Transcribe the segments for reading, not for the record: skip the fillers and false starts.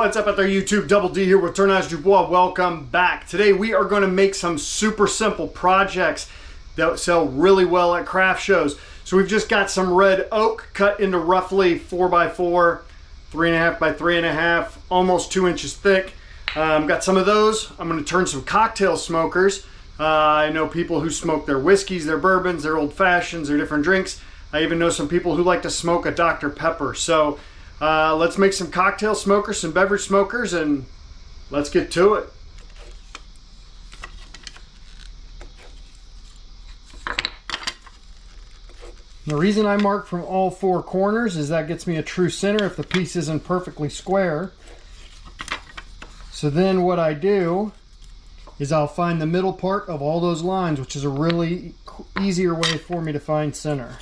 What's up out there, YouTube? Double D here with Tournage du Bois. Welcome back. Today we are going to make some super simple projects that sell really well at craft shows. So we've just got some red oak cut into roughly 4x4, 3.5 by 3.5, almost 2 inches thick. Got some of those. I'm going to turn some cocktail smokers. I know people who smoke their whiskeys, their bourbons, their old fashions, their different drinks. I even know some people who like to smoke a Dr. Pepper. So let's make some cocktail smokers, some beverage smokers, and let's get to it. The reason I mark from all four corners is that gets me a true center if the piece isn't perfectly square. So then what I do is I'll find the middle part of all those lines, which is a really easier way for me to find center.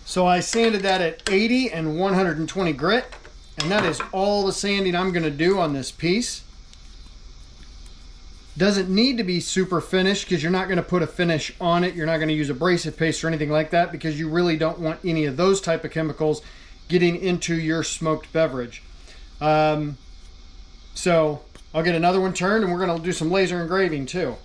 So I sanded that at 80 and 120 grit, and that is all the sanding I'm going to do on this piece. Doesn't need to be super finished because you're not going to put a finish on it. You're not going to use abrasive paste or anything like that because you really don't want any of those type of chemicals getting into your smoked beverage. So I'll get another one turned and we're going to do some laser engraving too.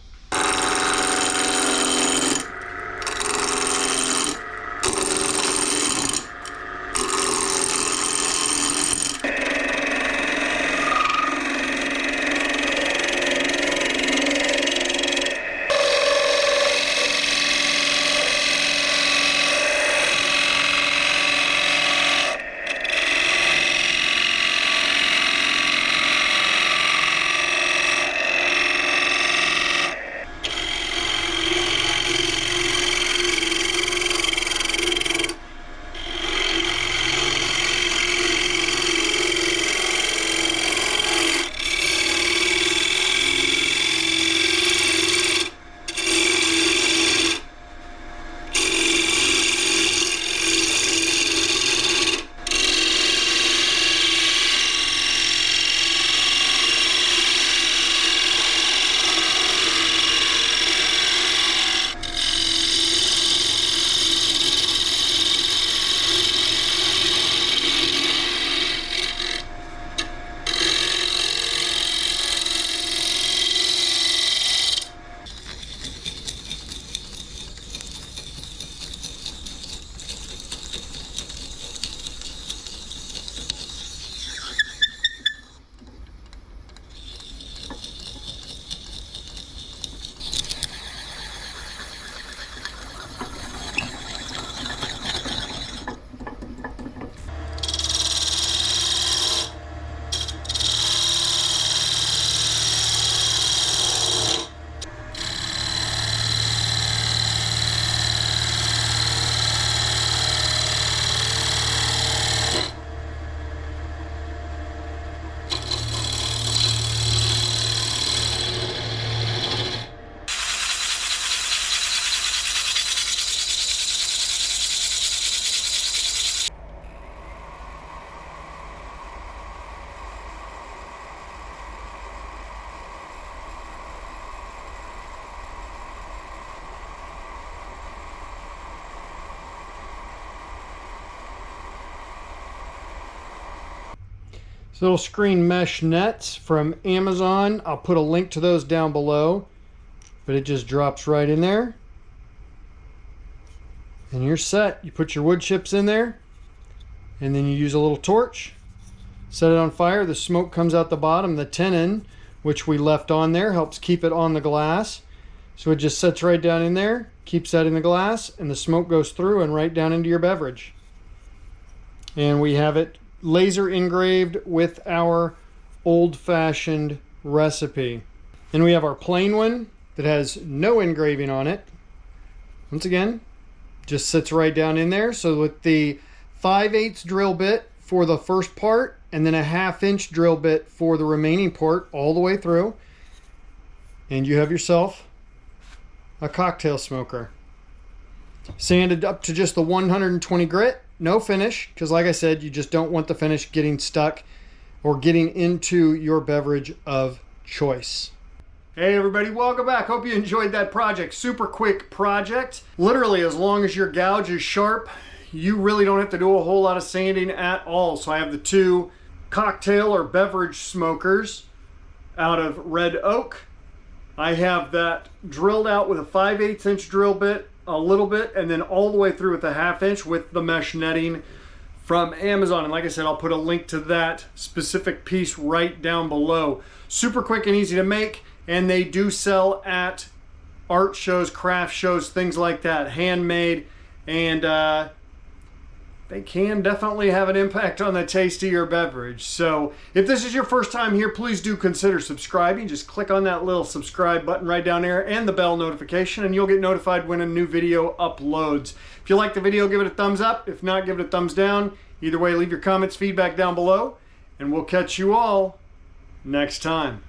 These little screen mesh nets from Amazon. I'll put a link to those down below, but it just drops right in there. And you're set. You put your wood chips in there, and then you use a little torch, set it on fire. The smoke comes out the bottom. The tenon, which we left on there, helps keep it on the glass. So it just sets right down in there, keeps that in the glass, and the smoke goes through and right down into your beverage. And we have it laser engraved with our old-fashioned recipe. And we have our plain one that has no engraving on it. Once again, just sits right down in there. So with the 5/8 drill bit for the first part and then a 1/2 inch drill bit for the remaining part all the way through, and you have yourself a cocktail smoker. Sanded up to just the 120 grit. No finish, because like I said, you just don't want the finish getting stuck or getting into your beverage of choice. Hey everybody, welcome back. Hope you enjoyed that project. Super quick project. Literally, as long as your gouge is sharp, you really don't have to do a whole lot of sanding at all. So I have the two cocktail or beverage smokers out of red oak. I have that drilled out with a 5/8 inch drill bit, a little bit, and then all the way through with a 1/2 inch with the mesh netting from Amazon. And like I said, I'll put a link to that specific piece right down below. Super quick and easy to make, and they do sell at art shows, craft shows, things like that, handmade, and they can definitely have an impact on the taste of your beverage. So if this is your first time here, please do consider subscribing. Just click on that little subscribe button right down there and the bell notification, and you'll get notified when a new video uploads. If you like the video, give it a thumbs up. If not, give it a thumbs down. Either way, leave your comments, feedback down below, and we'll catch you all next time.